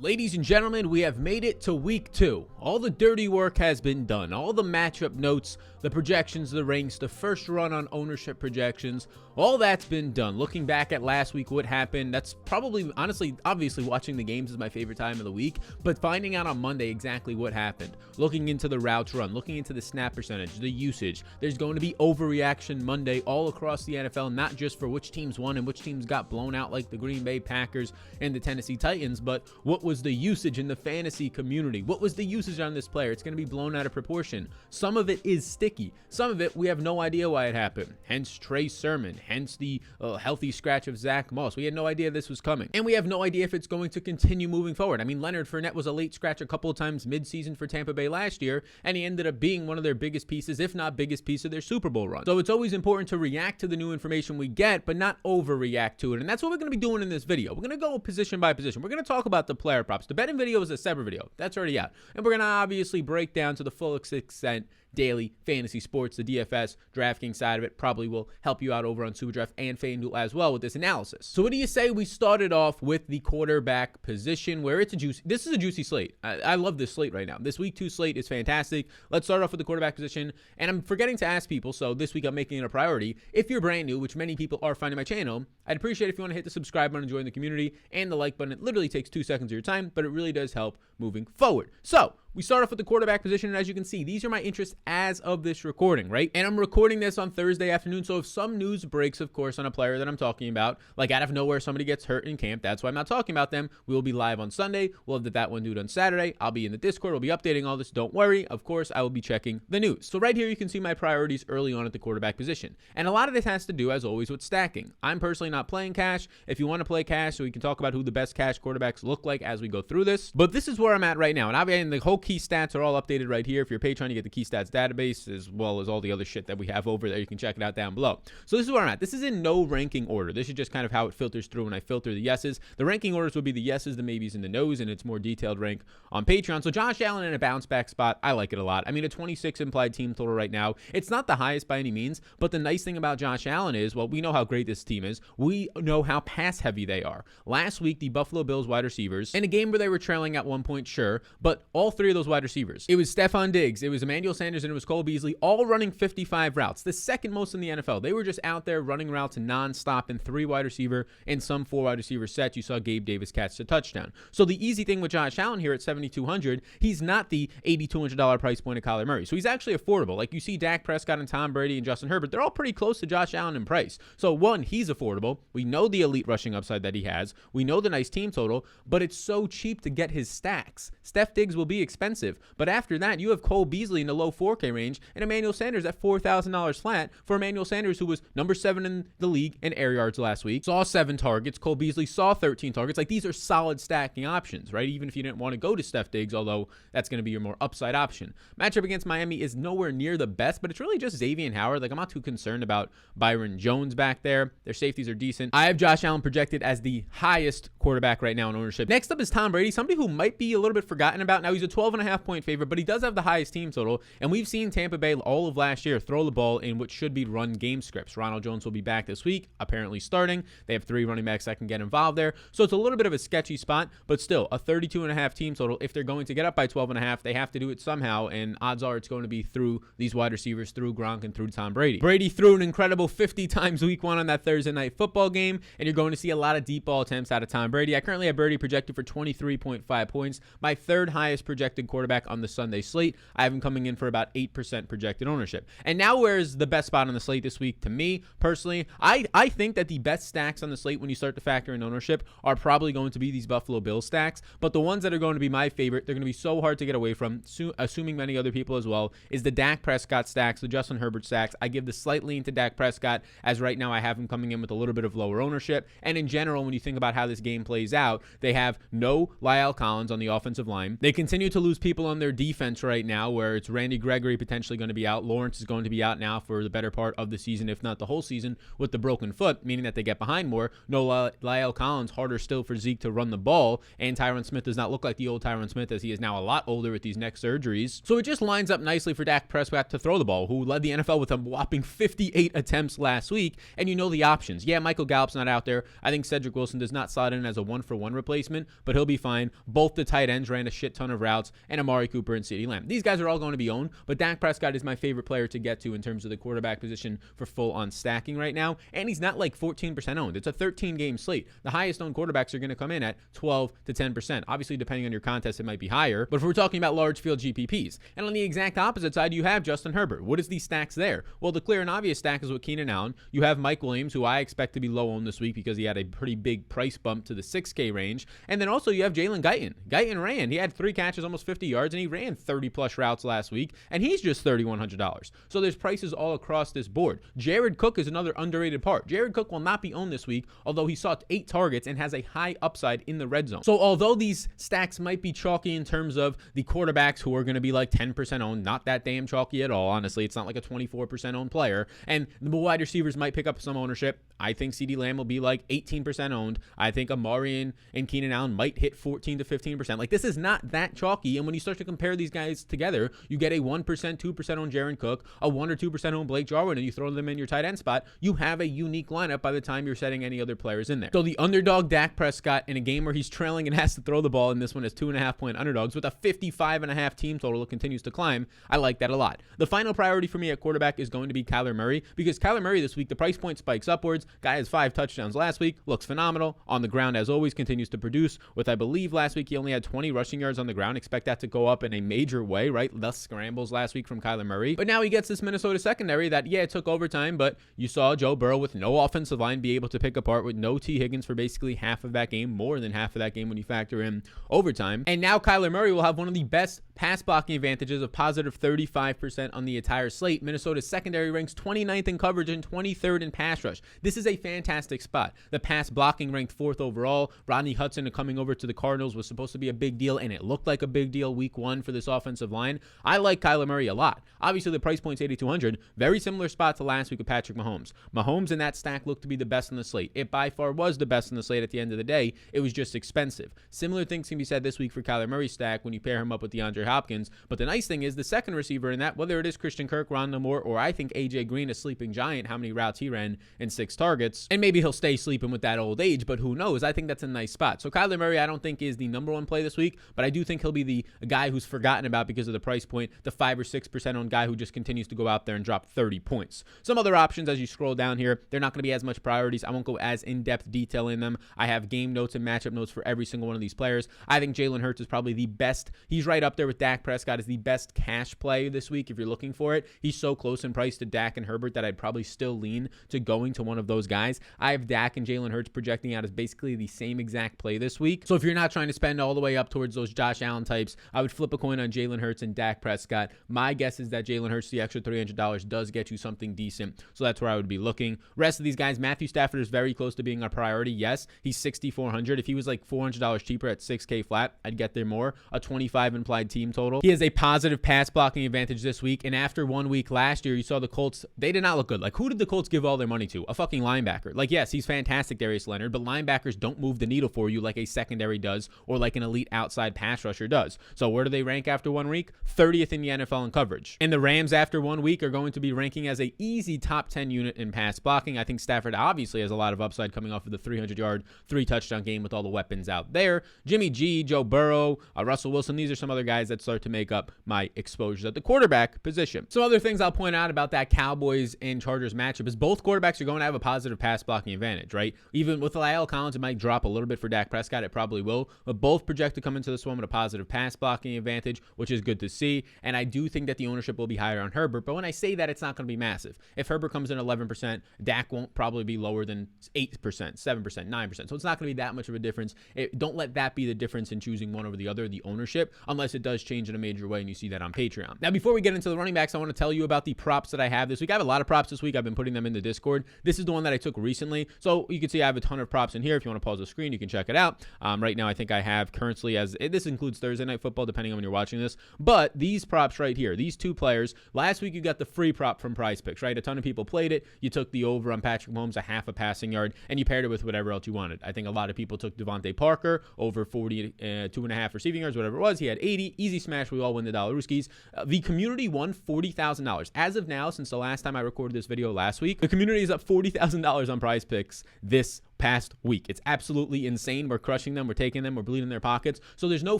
Ladies and gentlemen, we have made it to week 2. All the dirty work has been done. All the matchup notes, the projections, the ranks, the first run on ownership projections, all that's been done. Looking back at last week, what happened, that's probably, honestly, obviously watching the games is my favorite time of the week, but finding out on Monday exactly what happened, looking into the routes run, looking into the snap percentage, the usage. There's going to be overreaction Monday all across the NFL, not just for which teams won and which teams got blown out like the Green Bay Packers and the Tennessee Titans, but what was the usage in the fantasy community? What was the usage on this player? It's going to be blown out of proportion. Some of it is sticky. Some of it, we have no idea why it happened. Hence Trey Sermon, hence the healthy scratch of Zach Moss. We had no idea this was coming. And we have no idea if it's going to continue moving forward. I mean, Leonard Fournette was a late scratch a couple of times mid-season for Tampa Bay last year, and he ended up being one of their biggest pieces, if not biggest piece of their Super Bowl run. So it's always important to react to the new information we get, but not overreact to it. And that's what we're going to be doing in this video. We're going to go position by position. We're going to talk about the player props. The betting video is a separate video. That's already out. And we're going to obviously break down to the full extent daily fantasy sports. The DFS, DraftKings side of it probably will help you out over on SuperDraft and FanDuel as well with this analysis. So what do you say we started off with the quarterback position, where it's this is a juicy slate. I love this slate right now. This week 2 slate is fantastic. Let's start off with the quarterback position. And I'm forgetting to ask people, so this week I'm making it a priority. If you're brand new, which many people are finding my channel, I'd appreciate if you want to hit the subscribe button and join the community, and the like button. It literally takes 2 seconds of your time, but it really does help moving forward. So we start off with the quarterback position, and as you can see, these are my interests as of this recording, right? And I'm recording this on Thursday afternoon, so if some news breaks, of course, on a player that I'm talking about, like out of nowhere somebody gets hurt in camp, that's why I'm not talking about them. We will be live on Sunday. We'll have that one dude on Saturday. I'll be in the Discord. We'll be updating all this. Don't worry. Of course, I will be checking the news. So right here, you can see my priorities early on at the quarterback position. And a lot of this has to do, as always, with stacking. I'm personally not playing cash. If you want to play cash, so we can talk about who the best cash quarterbacks look like as we go through this. But this is where I'm at right now. And the whole key stats are all updated right here. If you're Patreon, you get the key stats database as well as all the other shit that we have over there. You can check it out down below. So this is where I'm at. This is in no ranking order. This is just kind of how it filters through when I filter the yeses. The ranking orders would be the yeses, the maybes, and the nos, and it's more detailed rank on Patreon. So Josh Allen in a bounce back spot, I like it a lot. I mean, a 26 implied team total right now. It's not the highest by any means, but the nice thing about Josh Allen is, well, we know how great this team is. We know how pass heavy they are. Last week, the Buffalo Bills wide receivers, in a game where they were trailing at one point, sure, but all 3 of those wide receivers, it was Stephon Diggs, it was Emmanuel Sanders, and it was Cole Beasley, all running 55 routes, the second most in the NFL. They were just out there running routes nonstop in 3 wide receiver and some 4 wide receiver sets. You saw Gabe Davis catch the touchdown. So the easy thing with Josh Allen here at $7,200, he's not the $8,200 price point of Kyler Murray. So he's actually affordable. Like you see Dak Prescott and Tom Brady and Justin Herbert, they're all pretty close to Josh Allen in price. So one, he's affordable. We know the elite rushing upside that he has. We know the nice team total, but it's so cheap to get his stacks. Steph Diggs will be expensive, but after that, you have Cole Beasley in the low 4K range and Emmanuel Sanders at $4,000 flat for Emmanuel Sanders, who was number 7 in the league in air yards last week, saw 7 targets. Cole Beasley saw 13 targets. Like, these are solid stacking options, right? Even if you didn't want to go to Steph Diggs, although that's going to be your more upside option. Matchup against Miami is nowhere near the best, but it's really just Xavier Howard. Like, I'm not too concerned about Byron Jones back there. Their safeties are decent. I have Josh Allen projected as the highest quarterback right now in ownership. Next up is Tom Brady, somebody who might be a little bit forgotten about. Now, he's a 12.5 point favorite, but he does have the highest team total, and we've seen Tampa Bay all of last year throw the ball in what should be run game scripts. Ronald Jones will be back this week, apparently starting. They have 3 running backs that can get involved there, so it's a little bit of a sketchy spot, but still a 32.5 team total. If they're going to get up by 12.5, they have to do it somehow, and odds are it's going to be through these wide receivers, through Gronk and through Tom Brady. Brady threw an incredible 50 times week 1 on that Thursday night football game, and you're going to see a lot of deep ball attempts out of Tom Brady. I currently have Brady projected for 23.5 points, my 3rd highest projected quarterback on the Sunday slate. I have him coming in for about 8% projected ownership. And now, where's the best spot on the slate this week? To me, personally, I think that the best stacks on the slate when you start to factor in ownership are probably going to be these Buffalo Bills stacks. But the ones that are going to be my favorite, they're going to be so hard to get away from, assuming many other people as well, is the Dak Prescott stacks, the Justin Herbert stacks. I give the slight lean to Dak Prescott, as right now I have him coming in with a little bit of lower ownership. And in general, when you think about how this game plays out, they have no La'el Collins on the offensive line. They continue to lose lose people on their defense right now, where it's Randy Gregory potentially going to be out. Lawrence is going to be out now for the better part of the season, if not the whole season, with the broken foot, meaning that they get behind more. No Lyle Collins, harder still for Zeke to run the ball, and Tyron Smith does not look like the old Tyron Smith, as he is now a lot older with these neck surgeries. So it just lines up nicely for Dak Prescott to throw the ball, who led the NFL with a whopping 58 attempts last week, and you know the options. Yeah, Michael Gallup's not out there. I think Cedric Wilson does not slot in as a one-for-one replacement, but he'll be fine. Both the tight ends ran a shit ton of routes, and Amari Cooper and CeeDee Lamb. These guys are all going to be owned, but Dak Prescott is my favorite player to get to in terms of the quarterback position for full-on stacking right now, and he's not like 14% owned. It's a 13-game slate. The highest owned quarterbacks are going to come in at 12 to 10%. Obviously, depending on your contest, it might be higher, but if we're talking about large field GPPs. And on the exact opposite side, you have Justin Herbert. What is these stacks there? Well, the clear and obvious stack is with Keenan Allen. You have Mike Williams, who I expect to be low owned this week because he had a pretty big price bump to the 6K range. And then also you have Jalen Guyton. Guyton ran. He had 3 catches, almost 50 yards, and he ran 30-plus routes last week, and he's just $3,100. So there's prices all across this board. Jared Cook is another underrated part. Jared Cook will not be owned this week, although he saw 8 targets and has a high upside in the red zone. So although these stacks might be chalky in terms of the quarterbacks who are going to be like 10% owned, not that damn chalky at all, honestly. It's not like a 24% owned player. And the wide receivers might pick up some ownership. I think CeeDee Lamb will be like 18% owned. I think Amari and Keenan Allen might hit 14 to 15%. Like, this is not that chalky. And when you start to compare these guys together, you get a 1%, 2% on Jaron Cook, a 1 or 2% on Blake Jarwin, and you throw them in your tight end spot. You have a unique lineup by the time you're setting any other players in there. So the underdog Dak Prescott in a game where he's trailing and has to throw the ball, in this one is 2.5-point underdogs with a 55.5 team total. It continues to climb. I like that a lot. The final priority for me at quarterback is going to be Kyler Murray, because Kyler Murray this week, the price point spikes upwards. Guy has 5 touchdowns last week, looks phenomenal. On the ground, as always, continues to produce. With, I believe, last week he only had 20 rushing yards on the ground. Expect that to go up in a major way, right? Less scrambles last week from Kyler Murray. But now he gets this Minnesota secondary that, yeah, it took overtime, but you saw Joe Burrow with no offensive line be able to pick apart, with no T. Higgins for basically half of that game, more than half of that game when you factor in overtime. And now Kyler Murray will have one of the best pass blocking advantages of positive 35% on the entire slate. Minnesota's secondary ranks 29th in coverage and 23rd in pass rush. This is a fantastic spot. The pass blocking ranked 4th overall. Rodney Hudson coming over to the Cardinals was supposed to be a big deal, and it looked like a big deal week 1 for this offensive line. I like Kyler Murray a lot. Obviously, the price point's 8,200. Very similar spot to last week with Patrick Mahomes. Mahomes in that stack looked to be the best in the slate. It by far was the best in the slate at the end of the day. It was just expensive. Similar things can be said this week for Kyler Murray's stack when you pair him up with DeAndre Hopkins. But the nice thing is the second receiver in that, whether it is Christian Kirk, Rondale Moore, or I think AJ Green, a sleeping giant, how many routes he ran and 6 targets. And maybe he'll stay sleeping with that old age, but who knows? I think that's a nice spot. So Kyler Murray, I don't think is the number 1 play this week, but I do think he'll be the guy who's forgotten about because of the price point, the 5 or 6% on guy who just continues to go out there and drop 30 points. Some other options as you scroll down here, they're not going to be as much priorities. I won't go as in-depth detail in them. I have game notes and matchup notes for every single one of these players. I think Jalen Hurts is probably the best. He's right up there with Dak Prescott as the best cash play this week if you're looking for it. He's so close in price to Dak and Herbert that I'd probably still lean to going to one of those guys. I have Dak and Jalen Hurts projecting out as basically the same exact play this week. So if you're not trying to spend all the way up towards those Josh Allen types, I would flip a coin on Jalen Hurts and Dak Prescott. My guess is that Jalen Hurts, the extra $300, does get you something decent. So that's where I would be looking. Rest of these guys, Matthew Stafford is very close to being a priority. Yes, he's $6,400. If he was like $400 cheaper at 6K flat, I'd get there more. A 25 implied team total. He has a positive pass blocking advantage this week. And after 1 week last year, you saw the Colts, they did not look good. Like, who did the Colts give all their money to? A fucking linebacker. Like, yes, he's fantastic, Darius Leonard, but linebackers don't move the needle for you like a secondary does or like an elite outside pass rusher does. So where do they rank after 1 week? 30th in the NFL in coverage. And the Rams after 1 week are going to be ranking as a easy top 10 unit in pass blocking. I think Stafford obviously has a lot of upside coming off of the 300-yard, 3-touchdown game with all the weapons out there. Jimmy G, Joe Burrow, Russell Wilson, these are some other guys that start to make up my exposures at the quarterback position. Some other things I'll point out about that Cowboys and Chargers matchup is both quarterbacks are going to have a positive pass blocking advantage, right? Even with Lyle Collins, it might drop a little bit for Dak Prescott. It probably will, but both project to come into this one with a positive pass blocking advantage, which is good to see. And I do think that the ownership will be higher on Herbert, but when I say that, it's not going to be massive. If Herbert comes in 11%, Dak won't probably be lower than 8%, 7%, 9%. So it's not going to be that much of a difference. Don't let that be the difference in choosing one over the other, the ownership, unless it does change in a major way, and you see that on Patreon. Now, before we get into the running backs, I want to tell you about the props that I have this week. I have a lot of props this week. I've been putting them in the Discord. This is the one one that I took recently. So you can see I have a ton of props in here. If you want to pause the screen, you can check it out. Right now, I think I have currently, as this includes Thursday Night Football, depending on when you're watching this. But these props right here, these two players, last week you got the free prop from Prize Picks, right? A ton of people played it. You took the over on Patrick Mahomes, a half a passing yard, and you paired it with whatever else you wanted. I think a lot of people took Devontae Parker over 42.5 receiving yards, whatever it was. He had 80. Easy smash. We all win the Dollarooskies. The community won $40,000. As of now, since the last time I recorded this video last week, the community is up $40,000 on Prize Picks this past week. It's absolutely insane. We're crushing them. We're taking them. We're bleeding their pockets. So there's no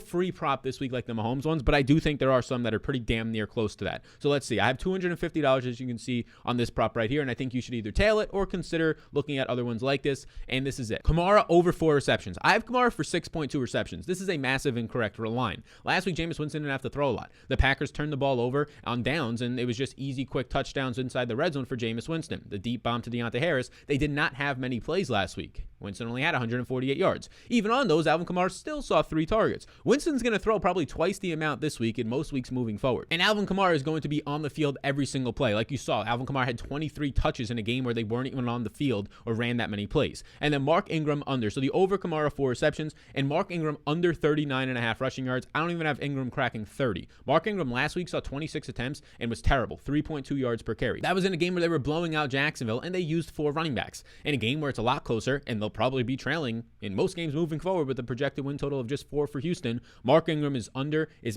free prop this week like the Mahomes ones, but I do think there are some that are pretty damn near close to that. So let's see. I have $250, as you can see on this prop right here, and I think you should either tail it or consider looking at other ones like this, and this is it. Kamara over 4 receptions. I have Kamara for 6.2 receptions. This is a massive incorrect line. Last week, Jameis Winston didn't have to throw a lot. The Packers turned the ball over on downs, and it was just easy, quick touchdowns inside the red zone for Jameis Winston. The deep bomb to Deontay Harris. They did not have many plays last week. Winston only had 148 yards. Even on those, Alvin Kamara still saw 3 targets. Winston's going to throw probably twice the amount this week and most weeks moving forward. And Alvin Kamara is going to be on the field every single play. Like you saw, Alvin Kamara had 23 touches in a game where they weren't even on the field or ran that many plays. And then Mark Ingram under. So the over Kamara 4 receptions and Mark Ingram under 39.5 rushing yards. I don't even have Ingram cracking 30. Mark Ingram last week saw 26 attempts and was terrible. 3.2 yards per carry. That was in a game where they were blowing out Jacksonville and they used 4 running backs. In a game where it's a lot closer and they'll probably be trailing in most games moving forward with a projected win total of just 4 for Houston, Mark Ingram is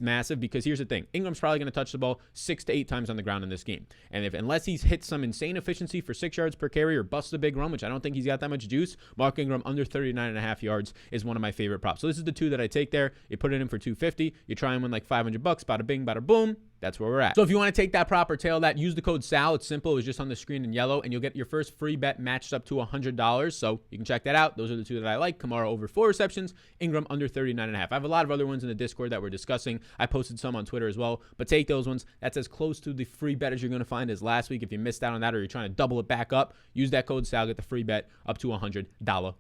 massive because here's the thing. Ingram's probably going to touch the ball 6 to 8 times on the ground in this game. And unless he's hit some insane efficiency for 6 yards per carry or busts a big run, which I don't think he's got that much juice, Mark Ingram under 39.5 yards is one of my favorite props. So this is the 2 that I take there. You put it in for $250. You try and win like $500. Bada bing, bada boom. That's where we're at. So if you want to take that prop or tail that, use the code SAL. It's simple. It's just on the screen in yellow, and you'll get your first free bet matched up to $100. So you can check that out. Those are the 2 that I like. Kamara over 4 receptions, Ingram under 39.5. I have a lot of other ones in the Discord that we're discussing. I posted some on Twitter as well, but take those ones. That's as close to the free bet as you're going to find as last week. If you missed out on that or you're trying to double it back up, use that code SAL. Get the free bet up to $100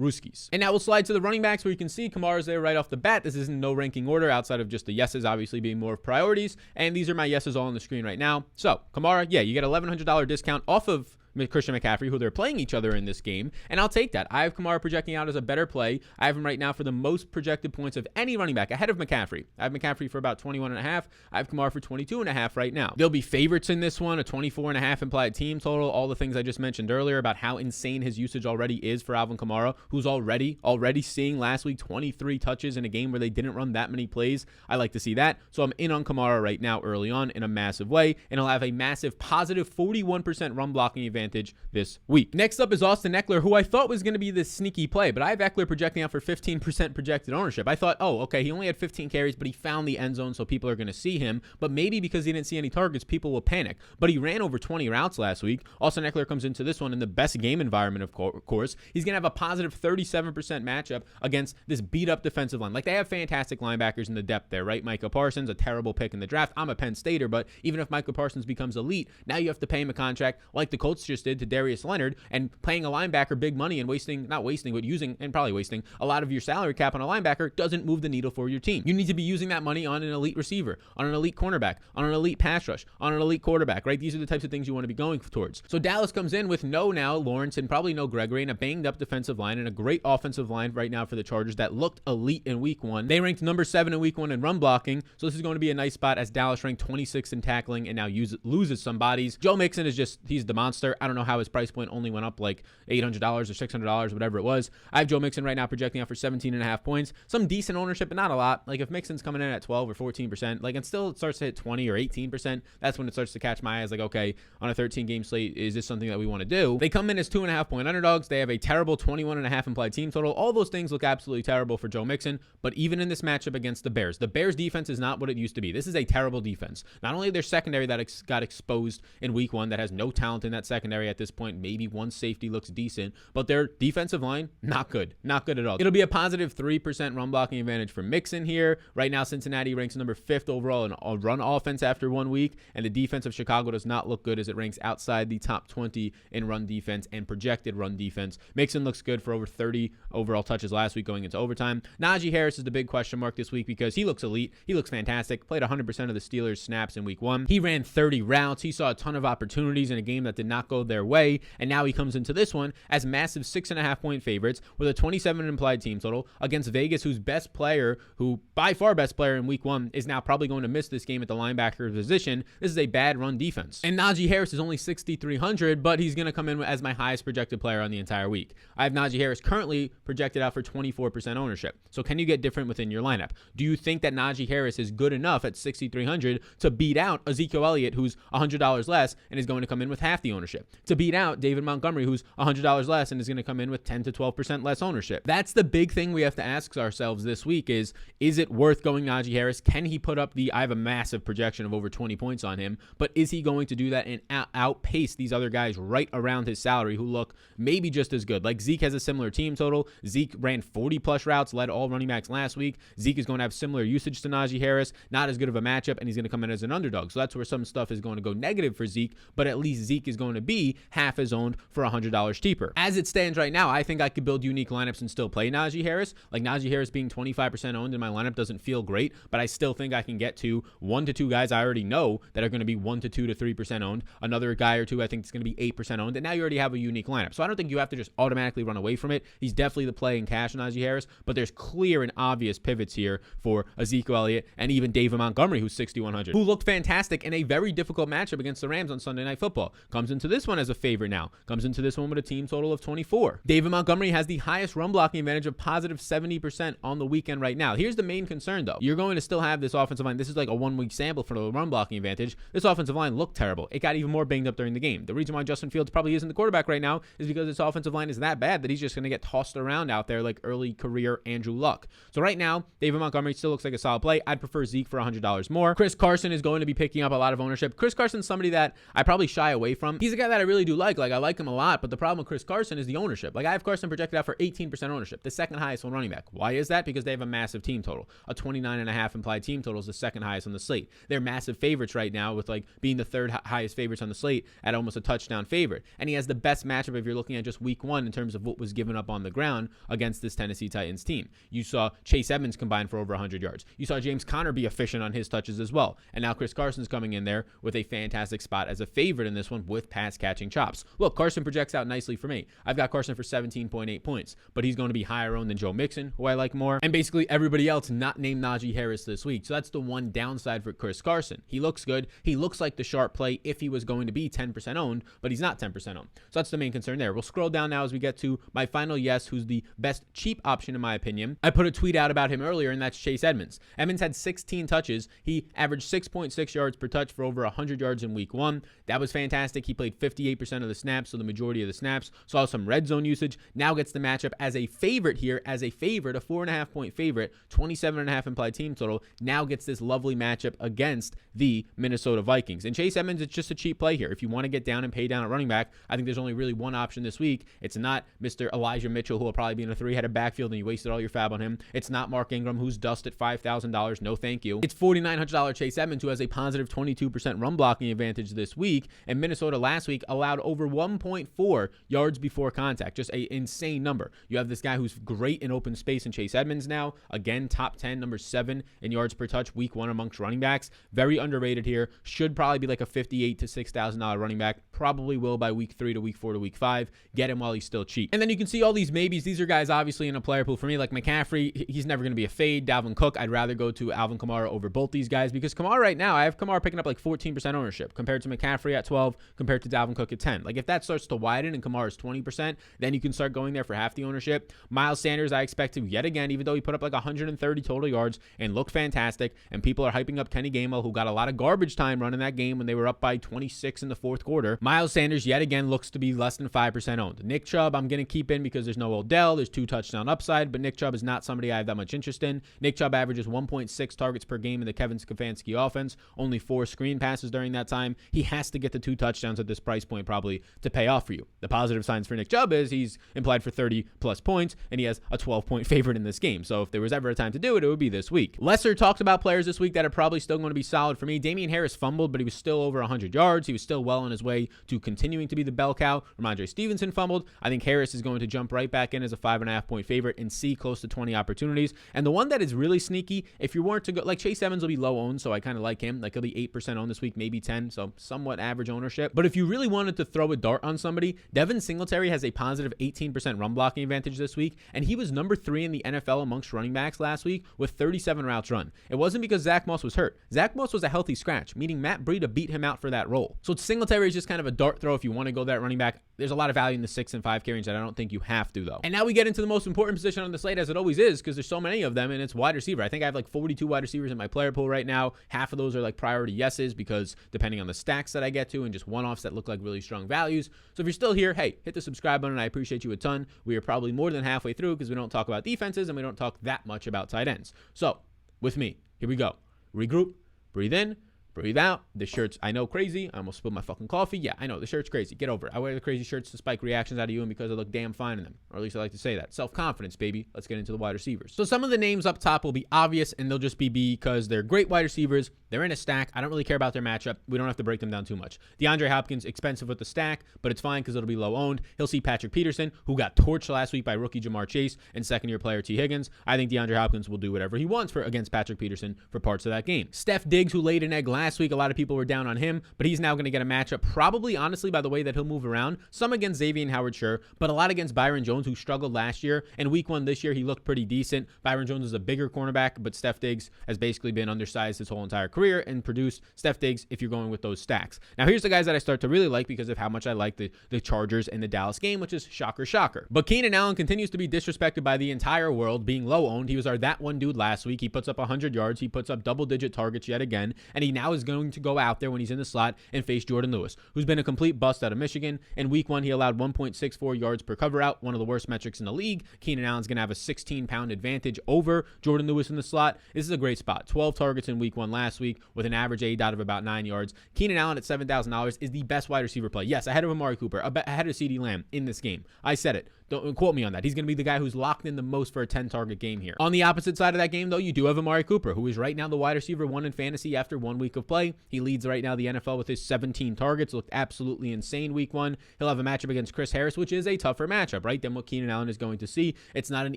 Rooskies. And now we'll slide to the running backs where you can see Kamara's there right off the bat. This isn't no ranking order outside of just the yeses obviously being more of priorities, and these are my yeses all on the screen right now. So Kamara, yeah, you get $1,100 discount off of Christian McCaffrey, who they're playing each other in this game, and I'll take that. I have Kamara projecting out as a better play. I have him right now for the most projected points of any running back ahead of McCaffrey. I have McCaffrey for about 21.5. I have Kamara for 22.5 right now. There'll be favorites in this one, a 24.5 implied team total, all the things I just mentioned earlier about how insane his usage already is for Alvin Kamara, who's already seeing last week 23 touches in a game where they didn't run that many plays. I like to see that. So I'm in on Kamara right now early on in a massive way, and he'll have a massive positive 41% run blocking advantage this week. Next up is Austin Eckler, who I thought was going to be this sneaky play, but I have Eckler projecting out for 15% projected ownership. I thought, oh, okay, he only had 15 carries, but he found the end zone, so people are going to see him. But maybe because he didn't see any targets, people will panic. But he ran over 20 routes last week. Austin Eckler comes into this one in the best game environment, of course. He's going to have a positive 37% matchup against this beat-up defensive line. Like, they have fantastic linebackers in the depth there, right? Micah Parsons, a terrible pick in the draft. I'm a Penn Stater, but even if Micah Parsons becomes elite, now you have to pay him a contract like the Colts just did to Darius Leonard, and paying a linebacker big money and probably wasting a lot of your salary cap on a linebacker doesn't move the needle for your team. You need to be using that money on an elite receiver, on an elite cornerback, on an elite pass rush, on an elite quarterback, right? These are the types of things you want to be going towards. So Dallas comes in with no Lawrence and probably no Gregory and a banged up defensive line and a great offensive line right now for the Chargers that looked elite in week 1. They ranked number 7 in week 1 in run blocking. So this is going to be a nice spot as Dallas ranked 26th in tackling and now loses some bodies. Joe Mixon he's the monster. I don't know how his price point only went up like $800 or $600, whatever it was. I have Joe Mixon right now projecting out for 17.5 points. Some decent ownership, but not a lot. Like if Mixon's coming in at 12 or 14%, like, and still it starts to hit 20 or 18%, that's when it starts to catch my eyes. Like, okay, on a 13-game slate, is this something that we want to do? They come in as 2.5-point underdogs. They have a terrible 21.5 implied team total. All those things look absolutely terrible for Joe Mixon, but even in this matchup against the Bears defense is not what it used to be. This is a terrible defense. Not only their secondary that got exposed in week 1 that has no talent in that secondary at this point, maybe one safety looks decent, but their defensive line, not good at all. It'll be a positive 3% run blocking advantage for Mixon here. Right now, Cincinnati ranks number 5th overall in run offense after 1 week, and the defense of Chicago does not look good as it ranks outside the top 20 in run defense and projected run defense. Mixon looks good for over 30 overall touches last week going into overtime. Najee Harris is the big question mark this week because he looks elite. He looks fantastic. Played 100% of the Steelers snaps in week 1. He ran 30 routes. He saw a ton of opportunities in a game that did not go go their way, and now he comes into this one as massive 6.5-point favorites with a 27 implied team total against Vegas, whose best player, who by far best player in week 1, is now probably going to miss this game at the linebacker position. This is a bad run defense. And Najee Harris is only 6,300, but he's going to come in as my highest projected player on the entire week. I have Najee Harris currently projected out for 24% ownership. So can you get different within your lineup? Do you think that Najee Harris is good enough at 6,300 to beat out Ezekiel Elliott, who's $100 less and is going to come in with half the ownership? To beat out David Montgomery, who's $100 less and is going to come in with 10 to 12% less ownership? That's the big thing we have to ask ourselves this week is it worth going Najee Harris? Can he put up I have a massive projection of over 20 points on him, but is he going to do that and outpace these other guys right around his salary who look maybe just as good? Like Zeke has a similar team total. Zeke ran 40 plus routes, led all running backs last week. Zeke is going to have similar usage to Najee Harris, not as good of a matchup, and he's going to come in as an underdog. So that's where some stuff is going to go negative for Zeke, but at least Zeke is going to be half as owned for $100 cheaper. As it stands right now, I think I could build unique lineups and still play Najee Harris. Like Najee Harris being 25% owned in my lineup doesn't feel great, but I still think I can get to 1 to 2 guys I already know that are going to be 1 to 2 to 3% owned. Another guy or two I think is going to be 8% owned, and now you already have a unique lineup. So I don't think you have to just automatically run away from it. He's definitely the play in cash on Najee Harris, but there's clear and obvious pivots here for Ezekiel Elliott and even David Montgomery, who's 6,100, who looked fantastic in a very difficult matchup against the Rams on Sunday Night Football. Comes into this one as a favorite now. Comes into this one with a team total of 24. David Montgomery has the highest run blocking advantage of positive 70% on the weekend right now. Here's the main concern, though. You're going to still have this offensive line. This is like a 1-week sample for the run blocking advantage. This offensive line looked terrible. It got even more banged up during the game. The reason why Justin Fields probably isn't the quarterback right now is because this offensive line is that bad that he's just going to get tossed around out there like early career Andrew Luck. So right now, David Montgomery still looks like a solid play. I'd prefer Zeke for $100 more. Chris Carson is going to be picking up a lot of ownership. Chris Carson's somebody that I probably shy away from. He's a guy that I really do like. Like, I like him a lot, but the problem with Chris Carson is the ownership. Like, I have Carson projected out for 18% ownership, the second highest on running back. Why is that? Because they have a massive team total. A 29.5 implied team total is the second highest on the slate. They're massive favorites right now with like being the third highest favorites on the slate at almost a touchdown favorite. And he has the best matchup if you're looking at just week 1 in terms of what was given up on the ground against this Tennessee Titans team. You saw Chase Edmonds combine for over 100 yards. You saw James Conner be efficient on his touches as well. And now Chris Carson's coming in there with a fantastic spot as a favorite in this one with pass catching chops. Look, Carson projects out nicely for me. I've got Carson for 17.8 points, but he's going to be higher owned than Joe Mixon, who I like more, and basically everybody else not named Najee Harris this week. So that's the one downside for Chris Carson. He looks good. He looks like the sharp play if he was going to be 10% owned, but he's not 10% owned. So that's the main concern there. We'll scroll down now as we get to my final yes, who's the best cheap option in my opinion. I put a tweet out about him earlier, and that's Chase Edmonds. Edmonds had 16 touches. He averaged 6.6 yards per touch for over 100 yards in week 1. That was fantastic. He played 58% of the snaps, so the majority of the snaps. Saw some red zone usage. Now gets the matchup as a favorite here, a 4.5-point favorite, 27.5 implied team total. Now gets this lovely matchup against the Minnesota Vikings. And Chase Edmonds, it's just a cheap play here. If you want to get down and pay down at running back, I think there's only really one option this week. It's not Mr. Elijah Mitchell, who will probably be in a 3-headed backfield and you wasted all your fab on him. It's not Mark Ingram, who's dust at $5,000. No, thank you. It's $4,900 Chase Edmonds, who has a positive 22% run blocking advantage this week. And Minnesota last week allowed over 1.4 yards before contact. Just an insane number. You have this guy who's great in open space in Chase Edmonds now. Again, top 10, number 7 in yards per touch week 1 amongst running backs. Very underrated here. Should probably be like a $5,800 to $6,000 running back. Probably will by week 3 to week 4 to week 5. Get him while he's still cheap. And then you can see all these maybes. These are guys obviously in a player pool for me, like McCaffrey. He's never going to be a fade. Dalvin Cook, I'd rather go to Alvin Kamara over both these guys because Kamara right now, I have Kamara picking up like 14% ownership compared to McCaffrey at 12, compared to Dalvin Cook at 10. Like if that starts to widen and Kamara is 20%, then you can start going there for half the ownership. Miles Sanders, I expect to yet again, even though he put up like 130 total yards and looked fantastic, and people are hyping up Kenny Gainwell, who got a lot of garbage time running that game when they were up by 26 in the fourth quarter. Miles Sanders yet again looks to be less than 5% owned. Nick Chubb, I'm going to keep in because there's no Odell. There's 2 touchdown upside, but Nick Chubb is not somebody I have that much interest in. Nick Chubb averages 1.6 targets per game in the Kevin Stefanski offense, only 4 screen passes during that time. He has to get the 2 touchdowns at this price point probably to pay off for you. The positive signs for Nick Chubb is he's implied for 30 plus points, and he has a 12-point favorite in this game. So if there was ever a time to do it, it would be this week. Lesser talked about players this week that are probably still going to be solid for me. Damian Harris fumbled, but he was still over 100 yards. He was still well on his way to continuing to be the bell cow. Ramondre Stevenson fumbled. I think Harris is going to jump right back in as a 5.5-point favorite and see close to 20 opportunities. And the one that is really sneaky, if you weren't to go, like Chase Evans will be low owned, so I kind of like him. Like he'll be 8% owned this week, maybe 10, so somewhat average ownership. But if you really really wanted to throw a dart on somebody, Devin Singletary has a positive 18% run blocking advantage this week, and he was number 3 in the NFL amongst running backs last week with 37 routes run. It wasn't because Zach Moss was hurt. Zach Moss was a healthy scratch, meaning Matt Breida beat him out for that role. So Singletary is just kind of a dart throw if you want to go that running back. There's a lot of value in the 6 and 5K range that I don't think you have to, though. And now we get into the most important position on the slate, as it always is, because there's so many of them, and it's wide receiver. I think I have like 42 wide receivers in my player pool right now. Half of those are like priority yeses, because depending on the stacks that I get to and just one-offs that look like really strong values. So if you're still here, hey, hit the subscribe button. I appreciate you a ton. We are probably more than halfway through because we don't talk about defenses and we don't talk that much about tight ends. So with me, here we go. Regroup, breathe in, breathe out. The shirt's, I know, crazy. I almost spilled my fucking coffee. Yeah, I know. The shirt's crazy. Get over it. I wear the crazy shirts to spike reactions out of you and because I look damn fine in them. Or at least I like to say that. Self-confidence, baby. Let's get into the wide receivers. So some of the names up top will be obvious, and they'll just be because they're great wide receivers. They're in a stack. I don't really care about their matchup. We don't have to break them down too much. DeAndre Hopkins, expensive with the stack, but it's fine because it'll be low owned. He'll see Patrick Peterson, who got torched last week by rookie Jamar Chase and second-year player T. Higgins. I think DeAndre Hopkins will do whatever he wants against Patrick Peterson for parts of that game. Steph Diggs, who laid an egg last week, a lot of people were down on him, but he's now going to get a matchup, probably, honestly, by the way that he'll move around. Some against Xavier Howard, sure, but a lot against Byron Jones, who struggled last year. And week 1 this year, he looked pretty decent. Byron Jones is a bigger cornerback, but Steph Diggs has basically been undersized his whole entire career and produced Steph Diggs if you're going with those stacks. Now, here's the guys that I start to really like because of how much I like the Chargers and the Dallas game, which is shocker. But Keenan Allen continues to be disrespected by the entire world, being low owned. He was our that one dude last week. He puts up 100 yards. He puts up double-digit targets yet again, and he now is going to go out there when he's in the slot and face Jordan Lewis, who's been a complete bust out of Michigan. In week 1, he allowed 1.64 yards per cover out, one of the worst metrics in the league. Keenan Allen's going to have a 16-pound advantage over Jordan Lewis in the slot. This is a great spot. 12 targets in week 1 last week with an average ADOT of about 9 yards. Keenan Allen at $7,000 is the best wide receiver play. Yes, ahead of Amari Cooper, ahead of CeeDee Lamb in this game. I said it. Don't quote me on that. He's going to be the guy who's locked in the most for a 10-target game here. On the opposite side of that game, though, you do have Amari Cooper, who is right now the wide receiver 1 in fantasy after 1 week of play. He leads right now the NFL with his 17 targets. Looked absolutely insane week 1. He'll have a matchup against Chris Harris, which is a tougher matchup, right, than what Keenan Allen is going to see. It's not an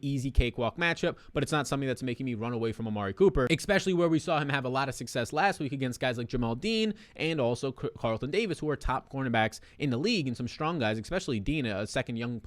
easy cakewalk matchup, but it's not something that's making me run away from Amari Cooper, especially where we saw him have a lot of success last week against guys like Jamal Dean and also Carlton Davis, who are top cornerbacks in the league, and some strong guys, especially Dean, a second-year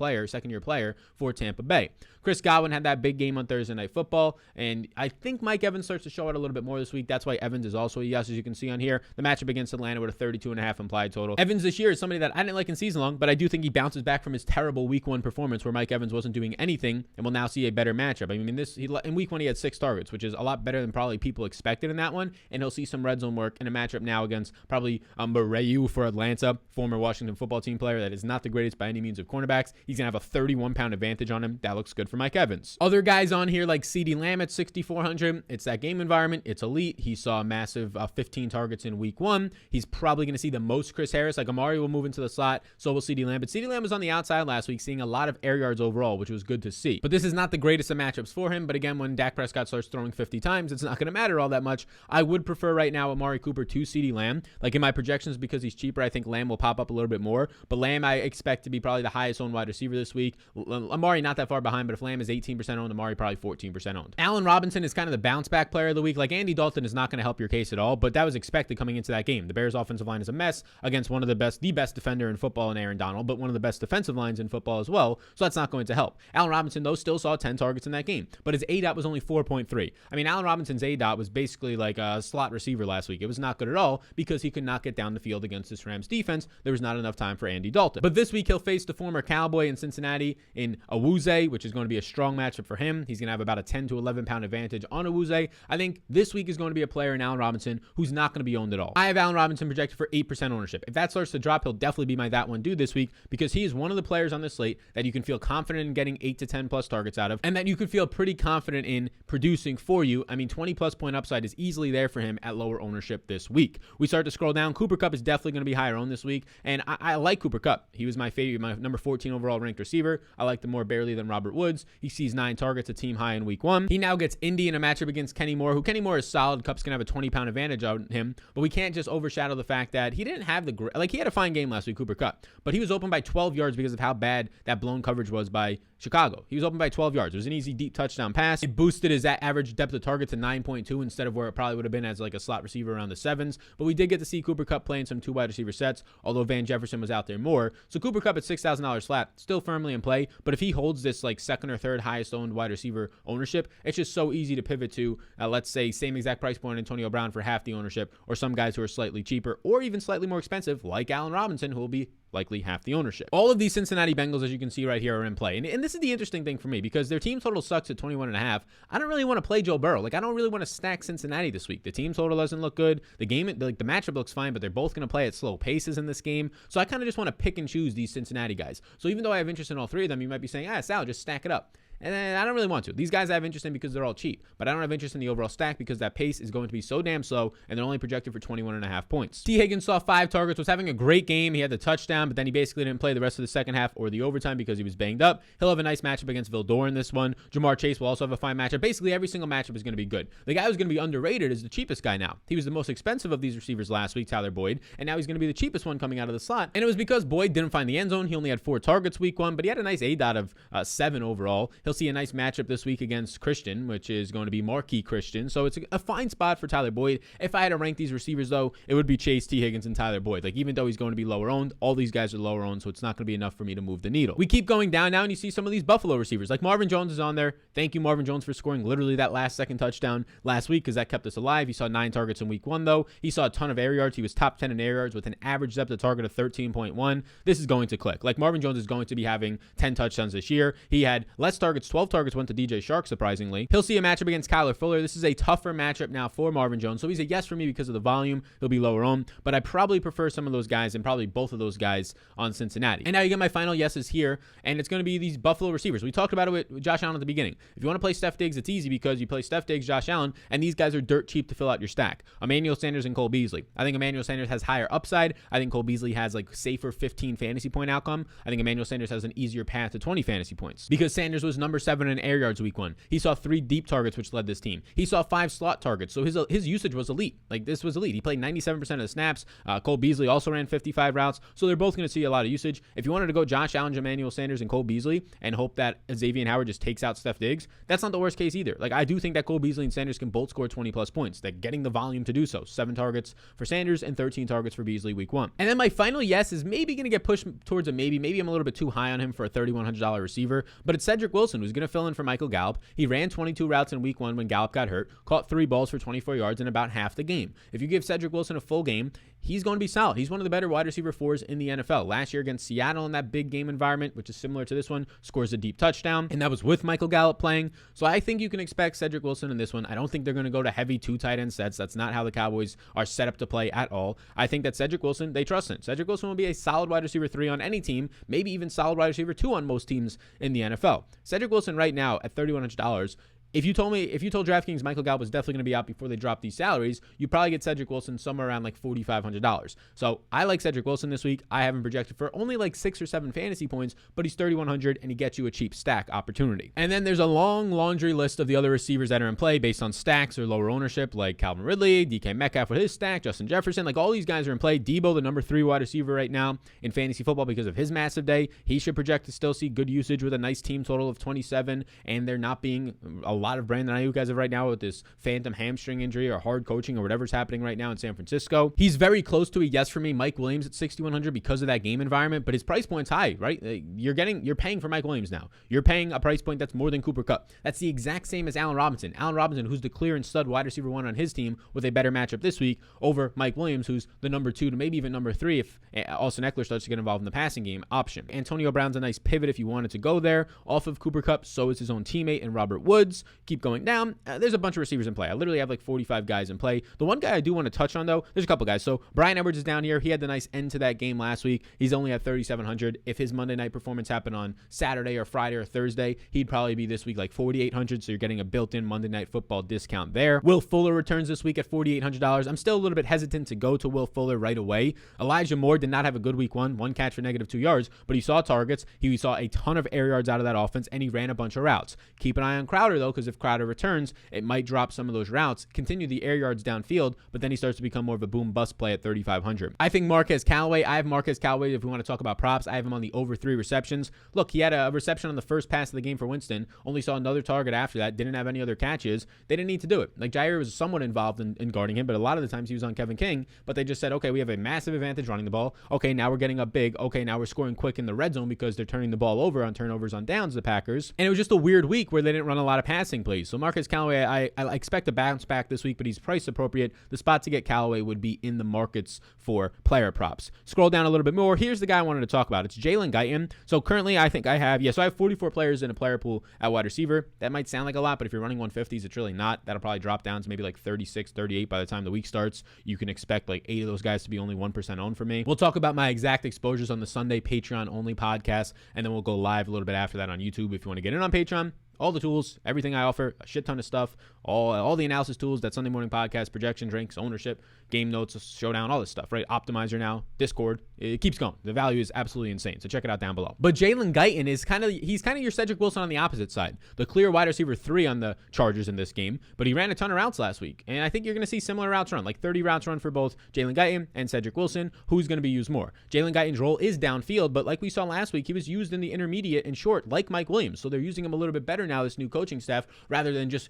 player for Tampa Bay. Chris Godwin had that big game on Thursday Night Football, and I think Mike Evans starts to show it a little bit more this week. That's why Evans is also a yes, as you can see on here. The matchup against Atlanta with a 32.5 implied total. Evans this year is somebody that I didn't like in season long, but I do think he bounces back from his terrible week 1 performance where Mike Evans wasn't doing anything, and will now see a better matchup. I mean, in week 1 he had 6 targets, which is a lot better than probably people expected in that one, and he'll see some red zone work in a matchup now against probably Murray for Atlanta, former Washington football team player that is not the greatest by any means of cornerbacks. He's going to have a 31-pound advantage on him. That looks good for Mike Evans. Other guys on here like CeeDee Lamb at 6,400. It's that game environment. It's elite. He saw a massive 15 targets in week 1. He's probably going to see the most Chris Harris. Like Amari will move into the slot, so will CeeDee Lamb. But CeeDee Lamb was on the outside last week, seeing a lot of air yards overall, which was good to see. But this is not the greatest of matchups for him. But again, when Dak Prescott starts throwing 50 times, it's not going to matter all that much. I would prefer right now Amari Cooper to CeeDee Lamb. Like in my projections, because he's cheaper, I think Lamb will pop up a little bit more. But Lamb, I expect to be probably the highest owned wide receiver this week. Amari not that far behind, but if Lamb is 18% owned, Amari probably 14% owned. Allen Robinson is kind of the bounce back player of the week. Like Andy Dalton is not going to help your case at all, but that was expected coming into that game. The Bears offensive line is a mess against one of the best defender in football in Aaron Donald, but one of the best defensive lines in football as well. So that's not going to help. Allen Robinson, though, still saw 10 targets in that game, but his ADOT was only 4.3. I mean, Allen Robinson's ADOT was basically like a slot receiver last week. It was not good at all because he could not get down the field against this Rams defense. There was not enough time for Andy Dalton. But this week he'll face the former Cowboy in Cincinnati in Awuzie, which is going to be a strong matchup for him. He's going to have about a 10 to 11 pound advantage on Awuzie. I think this week is going to be a player in Allen Robinson who's not going to be owned at all. I have Allen Robinson projected for 8% ownership. If that starts to drop, he'll definitely be my that one dude this week because he is one of the players on this slate that you can feel confident in getting 8 to 10 plus targets out of, and that you can feel pretty confident in producing for you. I mean, 20 plus point upside is easily there for him at lower ownership this week. We start to scroll down. Cooper Kupp is definitely going to be higher owned this week, and I like Cooper Kupp. He was my favorite, my number 14 overall ranked receiver. I like him more barely than Robert Woods. He sees 9 targets, a team high in week 1. He now gets Indy in a matchup against Kenny Moore, who Kenny Moore is solid. Kupp's going to have a 20-pound advantage on him, but we can't just overshadow the fact that he didn't have he had a fine game last week, Cooper Kupp, but he was open by 12 yards because of how bad that blown coverage was by Chicago. He was open by 12 yards. It was an easy deep touchdown pass. It boosted his average depth of target to 9.2 instead of where it probably would have been as like a slot receiver around the 7s. But we did get to see Cooper Kupp playing some 2 wide receiver sets, although Van Jefferson was out there more. So Cooper Kupp at $6,000 flat, still firmly in play. But if he holds this like second or third highest owned wide receiver ownership, it's just so easy to pivot to, let's say, same exact price point Antonio Brown for half the ownership, or some guys who are slightly cheaper or even slightly more expensive, like Allen Robinson, who will be likely half the ownership. All of these Cincinnati Bengals, as you can see right here, are in play. And this is the interesting thing for me, because their team total sucks at 21.5. I don't really want to play Joe Burrow. Like, I don't really want to stack Cincinnati this week. The team total doesn't look good. The game, like the matchup looks fine, but they're both going to play at slow paces in this game. So I kind of just want to pick and choose these Cincinnati guys. So even though I have interest in all 3 of them, you might be saying, Sal, just stack it up. And I don't really want to. These guys I have interest in because they're all cheap, but I don't have interest in the overall stack because that pace is going to be so damn slow, and they're only projected for 21.5 points. T. Higgins saw 5 targets, was having a great game. He had the touchdown, but then he basically didn't play the rest of the second half or the overtime because he was banged up. He'll have a nice matchup against Vildor in this one. Jamar Chase will also have a fine matchup. Basically, every single matchup is going to be good. The guy who's going to be underrated is the cheapest guy now. He was the most expensive of these receivers last week, Tyler Boyd, and now he's going to be the cheapest one coming out of the slot. And it was because Boyd didn't find the end zone. He only had 4 targets week 1, but he had a nice ADOT of 7 overall. He'll see a nice matchup this week against Christian, which is going to be Marquis Christian. So it's a fine spot for Tyler Boyd. If I had to rank these receivers, though, it would be Chase, T. Higgins, and Tyler Boyd. Like, even though he's going to be lower owned, all these guys are lower owned, so it's not going to be enough for me to move the needle. We keep going down now, and you see some of these Buffalo receivers. Like Marvin Jones is on there. Thank you, Marvin Jones, for scoring literally that last second touchdown last week, because that kept us alive. He saw 9 targets in week 1, though. He saw a ton of air yards. He was top 10 in air yards with an average depth of target of 13.1. This is going to click. Like, Marvin Jones is going to be having 10 touchdowns this year. He had less targets. 12 targets went to DJ Shark, surprisingly. He'll see a matchup against Kyler Fuller. This is a tougher matchup now for Marvin Jones, so he's a yes for me because of the volume. He'll be lower owned, but I probably prefer some of those guys, and probably both of those guys, on Cincinnati. And now you get my final yeses here, and it's going to be these Buffalo receivers. We talked about it with Josh Allen at the beginning. If you want to play Steph Diggs, it's easy because you play Steph Diggs, Josh Allen, and these guys are dirt cheap to fill out your stack. Emmanuel Sanders and Cole Beasley. I think Emmanuel Sanders has higher upside. I think Cole Beasley has like safer 15 fantasy point outcome. I think Emmanuel Sanders has an easier path to 20 fantasy points because Sanders was number 7 in air yards week 1. He saw 3 deep targets, which led this team. He saw 5 slot targets, so his usage was elite. Like, this was elite. He played 97% of the snaps. Cole Beasley also ran 55 routes, so they're both going to see a lot of usage. If you wanted to go Josh Allen, Emmanuel Sanders, and Cole Beasley and hope that Xavier Howard just takes out Steph Diggs, that's not the worst case either. Like, I do think that Cole Beasley and Sanders can both score 20 plus points. They're getting the volume to do so. 7 targets for Sanders and 13 targets for Beasley week 1. And then my final yes is maybe going to get pushed towards a maybe. Maybe I'm a little bit too high on him for a $3,100 receiver, but it's Cedric Wilson, who's going to fill in for Michael Gallup. He ran 22 routes in week 1 when Gallup got hurt, caught 3 balls for 24 yards in about half the game. If you give Cedric Wilson a full game, he's going to be solid. He's one of the better wide receiver 4s in the NFL. Last year against Seattle in that big game environment, which is similar to this one, scores a deep touchdown, and that was with Michael Gallup playing. So I think you can expect Cedric Wilson in this one. I don't think they're going to go to heavy 2 tight end sets. That's not how the Cowboys are set up to play at all. I think that Cedric Wilson, they trust him. Cedric Wilson will be a solid wide receiver 3 on any team, maybe even solid wide receiver 2 on most teams in the NFL. Cedric Wilson right now at $3,100, if you told DraftKings Michael Gallup was definitely going to be out before they dropped these salaries, you probably get Cedric Wilson somewhere around like $4,500. So I like Cedric Wilson this week. I have him projected for only like 6 or 7 fantasy points, but he's $3,100 and he gets you a cheap stack opportunity. And then there's a long laundry list of the other receivers that are in play based on stacks or lower ownership, like Calvin Ridley, DK Metcalf with his stack, Justin Jefferson. Like, all these guys are in play. Debo, the number 3 wide receiver right now in fantasy football because of his massive day. He should project to still see good usage with a nice team total of 27, and there not being a lot of Brandon Ayuk as of right now with this phantom hamstring injury or hard coaching or whatever's happening right now in San Francisco. He's very close to a yes for me. Mike Williams at $6,100 because of that game environment, but his price point's high, right? You're paying for Mike Williams now. You're paying a price point that's more than Cooper Kupp. That's the exact same as Allen Robinson. Allen Robinson, who's the clear and stud wide receiver 1 on his team with a better matchup this week over Mike Williams, who's the number 2 to maybe even number 3 if Austin Eckler starts to get involved in the passing game option. Antonio Brown's a nice pivot if you wanted to go there off of Cooper Kupp. So is his own teammate and Robert Woods. Keep going down. There's a bunch of receivers in play. I literally have like 45 guys in play. The one guy I do want to touch on, though, there's a couple guys. So Bryan Edwards is down here. He had the nice end to that game last week. He's only at $3,700. If his Monday night performance happened on Saturday or Friday or Thursday, he'd probably be this week like $4,800. So you're getting a built-in Monday Night Football discount there. Will Fuller returns this week at $4,800. I'm still a little bit hesitant to go to Will Fuller right away. Elijah Moore did not have a good week 1 catch for -2 yards, but he saw targets. He saw a ton of air yards out of that offense, and he ran a bunch of routes. Keep an eye on Crowder, though, because because if Crowder returns, it might drop some of those routes, continue the air yards downfield, but then he starts to become more of a boom bust play at 3,500. I think Marquez Callaway, I have Marquez Callaway if we want to talk about props. I have him on the over 3 receptions. Look, he had a reception on the first pass of the game for Winston, only saw another target after that, didn't have any other catches. They didn't need to do it. Like, Jair was somewhat involved in guarding him, but a lot of the times he was on Kevin King, but they just said, okay, we have a massive advantage running the ball. Okay, now we're getting up big. Okay, now we're scoring quick in the red zone because they're turning the ball over on turnovers on downs, the Packers. And it was just a weird week where they didn't run a lot of passing plays. So Marquez Callaway, I expect a bounce back this week, but he's price appropriate. The spot to get Callaway would be in the markets for player props. Scroll down a little bit more. Here's the guy I wanted to talk about. It's Jalen Guyton. So currently I think I have 44 players in a player pool at wide receiver. That might sound like a lot, but if you're running 150s, it's really not. That'll probably drop down to maybe like 36, 38 by the time the week starts. You can expect like 8 of those guys to be only 1% owned for me. We'll talk about my exact exposures on the Sunday Patreon only podcast, and then we'll go live a little bit after that on YouTube if you want to get in on Patreon. All the tools, everything I offer, a shit ton of stuff, all the analysis tools, that Sunday morning podcast, projections, ranks, ownership, game notes, showdown, all this stuff, right? Optimizer now, Discord, it keeps going. The value is absolutely insane, so check it out down below. But Jalen Guyton is he's kind of your Cedric Wilson on the opposite side, the clear wide receiver 3 on the Chargers in this game, but he ran a ton of routes last week, and I think you're going to see similar routes run, like 30 routes run for both Jalen Guyton and Cedric Wilson. Who's going to be used more? Jalen Guyton's role is downfield, but like we saw last week, he was used in the intermediate and short, like Mike Williams, so they're using him a little bit better now, this new coaching staff, rather than just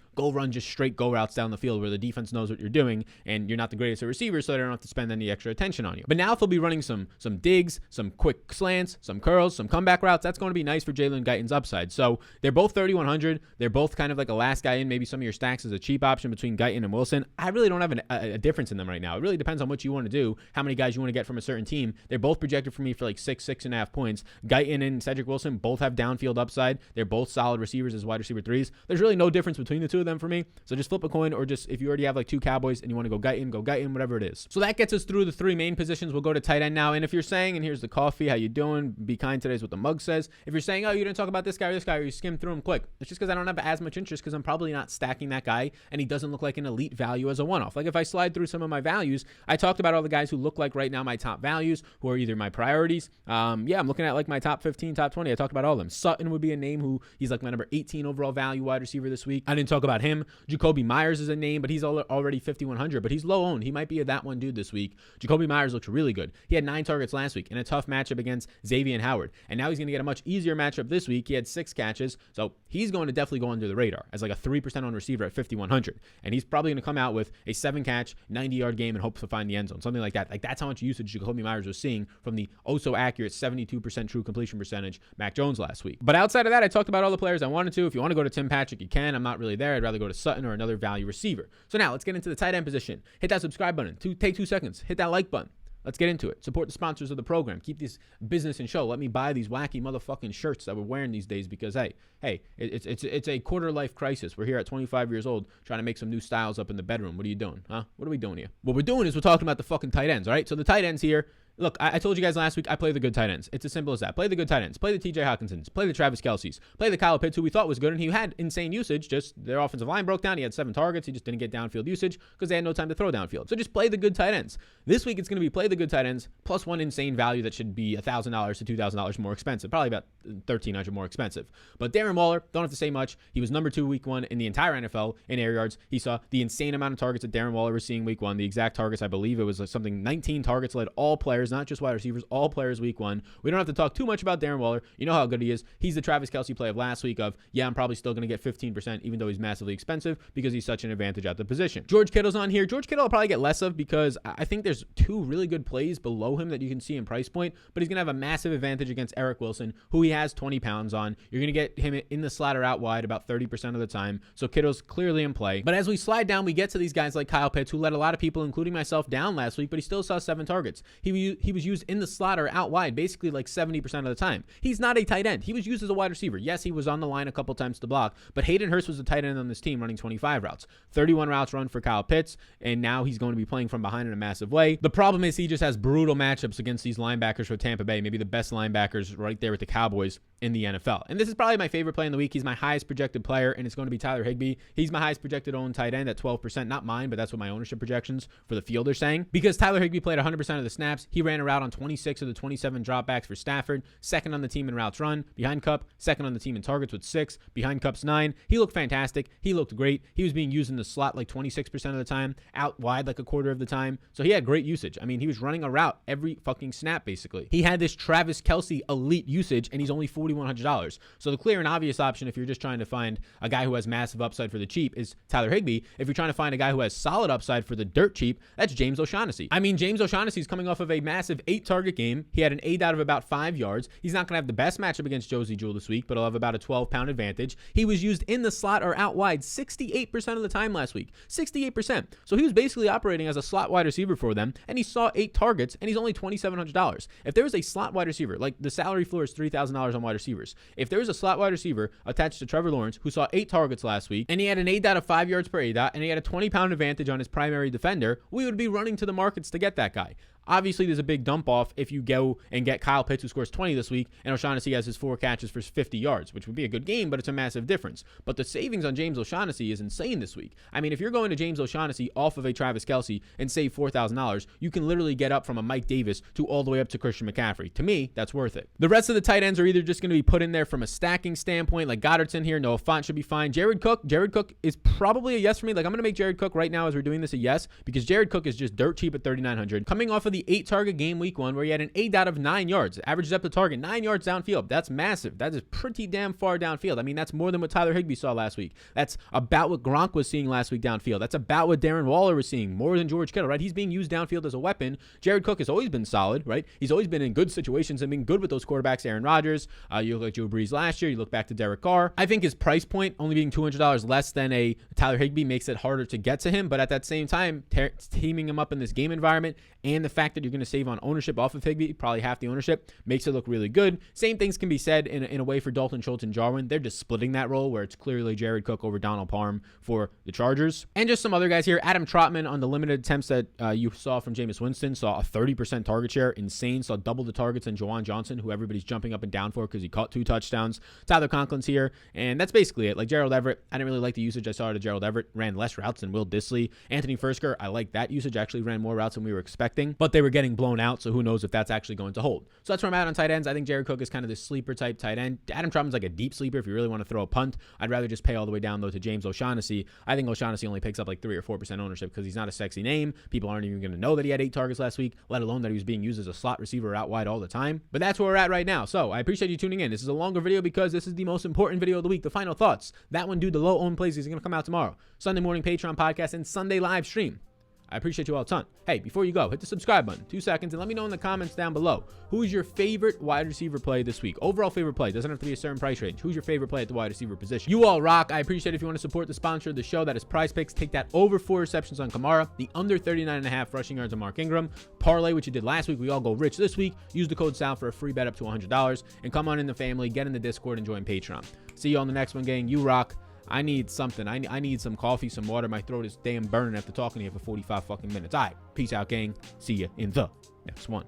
just straight go routes down the field where the defense knows what you're doing and you're not the greatest at receiver, so they don't have to spend any extra attention on you. But now if they'll be running some digs, some quick slants, some curls, some comeback routes, that's going to be nice for Jalen Guyton's upside. So they're both 3,100. They're both kind of like a last guy in. Maybe some of your stacks is a cheap option between Guyton and Wilson. I really don't have a difference in them right now. It really depends on what you want to do, how many guys you want to get from a certain team. They're both projected for me for like 6.5 points. Guyton and Cedric Wilson both have downfield upside. They're both solid receivers as wide receiver 3s. There's really no difference between the two of them for me. So just flip a coin, or just if you already have like 2 Cowboys and you want to go Guyton, whatever it is. So that gets us through the 3 main positions. We'll go to tight end now. And if you're saying, and here's the coffee, how you doing? Be kind today is what the mug says. If you're saying, oh, you didn't talk about this guy or this guy, or you skim through him quick, it's just because I don't have as much interest, because I'm probably not stacking that guy and he doesn't look like an elite value as a one-off. Like if I slide through some of my values, I talked about all the guys who look like right now my top values, who are either my priorities. I'm looking at like my top 15, top 20. I talked about all of them. Sutton would be a name who he's like my number 18 overall value wide receiver this week. I didn't talk about him. Jacoby Myers is a name, but he's already 5,100, but he's low owned. He might be that one dude this week. Jacoby Myers looks really good. He had 9 targets last week in a tough matchup against Xavier Howard, and now he's going to get a much easier matchup this week. He had 6 catches, so he's going to definitely go under the radar as like a 3% on receiver at 5,100, and he's probably going to come out with a 7-catch, 90-yard game and hope to find the end zone, something like that. Like that's how much usage Jacoby Myers was seeing from the accurate 72% true completion percentage Mac Jones last week. But outside of that, I talked about all the players I wanted to. If you want to go to Tim Patrick, you can. I'm not really there. I'd rather go to Sutton or another value receiver. So now let's get into the tight end position. Hit that subscribe button. Take 2 seconds. Hit that like button. Let's get into it. Support the sponsors of the program. Keep this business in show. Let me buy these wacky motherfucking shirts that we're wearing these days, because it's a quarter life crisis. We're here at 25 years old trying to make some new styles up in the bedroom. What are you doing? Huh? What are we doing here? What we're doing is we're talking about the fucking tight ends, all right? So the tight ends here. Look, I told you guys last week I play the good tight ends. It's as simple as that. Play the good tight ends. Play the TJ Hawkinsons. Play the Travis Kelce's. Play the Kyle Pitts, who we thought was good, and he had insane usage. Just their offensive line broke down. He had 7 targets. He just didn't get downfield usage because they had no time to throw downfield. So just play the good tight ends. This week it's going to be play the good tight ends plus one insane value that should be $1,000 to $2,000 more expensive. Probably about $1,300 more expensive. But Darren Waller, don't have to say much. He was number 2 week 1 in the entire NFL in air yards. He saw the insane amount of targets that Darren Waller was seeing week 1. The exact targets, I believe it was like something 19 targets, led all players, not just wide receivers, all players week 1. We don't have to talk too much about Darren Waller. You know how good he is. He's the Travis Kelce play of last week of, I'm probably still going to get 15%, even though he's massively expensive, because he's such an advantage at the position. George Kittle's on here. George Kittle I'll probably get less of, because I think there's 2 really good plays below him that you can see in price point, but he's going to have a massive advantage against Eric Wilson, who he has 20 pounds on. You're going to get him in the slot or out wide about 30% of the time, so Kittle's clearly in play. But as we slide down, we get to these guys like Kyle Pitts, who let a lot of people, including myself, down last week, but he still saw 7 targets. He was used in the slot or out wide basically like 70% of the time. He's not a tight end. He was used as a wide receiver. Yes, he was on the line a couple times to block, but Hayden Hurst was the tight end on this team running 25 routes. 31 routes run for Kyle Pitts, and now he's going to be playing from behind in a massive way. The problem is he just has brutal matchups against these linebackers for Tampa Bay, maybe the best linebackers right there with the Cowboys. in the NFL. And this is probably my favorite play in the week. He's my highest projected player, and it's going to be Tyler Higbee. He's my highest projected owned tight end at 12%. Not mine, but that's what my ownership projections for the field are saying. Because Tyler Higbee played 100% of the snaps. He ran a route on 26 of the 27 dropbacks for Stafford. Second on the team in routes run behind Kupp. Second on the team in targets with 6. Behind Kupp's 9. He looked fantastic. He looked great. He was being used in the slot like 26% of the time. Out wide like a quarter of the time. So he had great usage. I mean, he was running a route every fucking snap, basically. He had this Travis Kelce elite usage, and he's only $4,100. So the clear and obvious option, if you're just trying to find a guy who has massive upside for the cheap, is Tyler Higbee. If you're trying to find a guy who has solid upside for the dirt cheap, that's James O'Shaughnessy. I mean, James O'Shaughnessy is coming off of a massive 8-target game. He had an ADOT of about 5 yards. He's not going to have the best matchup against Josie Jewell this week, but he'll have about a 12-pound advantage. He was used in the slot or out wide 68% of the time last week. 68%. So he was basically operating as a slot wide receiver for them, and he saw 8 targets, and he's only $2,700. If there was a slot wide receiver, like the salary floor is $3,000 on wide receivers. If there was a slot wide receiver attached to Trevor Lawrence who saw 8 targets last week, and he had an ADOT of 5 yards per ADOT, and he had a 20-pound advantage on his primary defender, we would be running to the markets to get that guy. Obviously, there's a big dump off if you go and get Kyle Pitts, who scores 20 this week, and O'Shaughnessy has his 4 catches for 50 yards, which would be a good game, but it's a massive difference. But the savings on James O'Shaughnessy is insane this week. I mean, if you're going to James O'Shaughnessy off of a Travis Kelce and save $4,000, you can literally get up from a Mike Davis to all the way up to Christian McCaffrey. To me, that's worth it. The rest of the tight ends are either just going to be put in there from a stacking standpoint, like Goddard's in here, Noah Fant should be fine. Jared Cook is probably a yes for me. Like, I'm going to make Jared Cook right now as we're doing this a yes, because Jared Cook is just dirt cheap at $3,900. Coming off of the 8-target game week 1 where he had an ADOT of 9 yards, average depth of target 9 yards downfield. That's massive. That is pretty damn far downfield. I mean, that's more than what Tyler Higbee saw last week. That's about what Gronk was seeing last week downfield. That's about what Darren Waller was seeing, more than George Kittle, right? He's being used downfield as a weapon. Jared Cook has always been solid, right? He's always been in good situations and been good with those quarterbacks. Aaron Rodgers, you look like Drew Brees last year, you look back to Derek Carr. I think his price point, only being $200 less than a Tyler Higbee, makes it harder to get to him, but at that same time, teaming him up in this game environment and the fact that you're going to save on ownership off of Higbee, probably half the ownership, makes it look really good. Same things can be said in a way for Dalton Schultz and Jarwin. They're just splitting that role where it's clearly Jared Cook over Donald Parham for the Chargers. And just some other guys here. Adam Trotman, on the limited attempts that you saw from Jameis Winston, saw a 30% target share. Insane. Saw double the targets than Juwan Johnson, who everybody's jumping up and down for because he caught 2 touchdowns. Tyler Conklin's here, and that's basically it. Like Gerald Everett, I didn't really like the usage I saw out of Gerald Everett. Ran less routes than Will Dissly. Anthony Fersker, I like that usage. Actually ran more routes than we were expecting, but they were getting blown out, so who knows if that's actually going to hold. So that's where I'm at on tight ends. I think Jared Cook is kind of this sleeper type tight end. Adam Trotman's like a deep sleeper if you really want to throw a punt. I'd rather just pay all the way down, though, to James O'Shaughnessy. I think O'Shaughnessy only picks up like 3 or 4% ownership because he's not a sexy name. People aren't even going to know that he had 8 targets last week, let alone that he was being used as a slot receiver out wide all the time. But that's where we're at right now. So I appreciate you tuning in. This is a longer video because this is the most important video of the week. The final thoughts. That one, dude, the low owned plays, is going to come out tomorrow. Sunday morning Patreon podcast and Sunday live stream. I appreciate you all a ton. Hey, before you go, hit the subscribe button, 2 seconds, and let me know in the comments down below. Who is your favorite wide receiver play this week? Overall favorite play. Doesn't have to be a certain price range. Who's your favorite play at the wide receiver position? You all rock. I appreciate it. If you want to support the sponsor of the show, that is Prize Picks. Take that over 4 receptions on Kamara, the under 39.5 rushing yards on Mark Ingram. Parlay, which you did last week. We all go rich this week. Use the code SAL for a free bet up to $100. And come on in the family, get in the Discord, and join Patreon. See you on the next one, gang. You rock. I need something. I need some coffee, some water. My throat is damn burning after talking to you for 45 fucking minutes. All right. Peace out, gang. See you in the next one.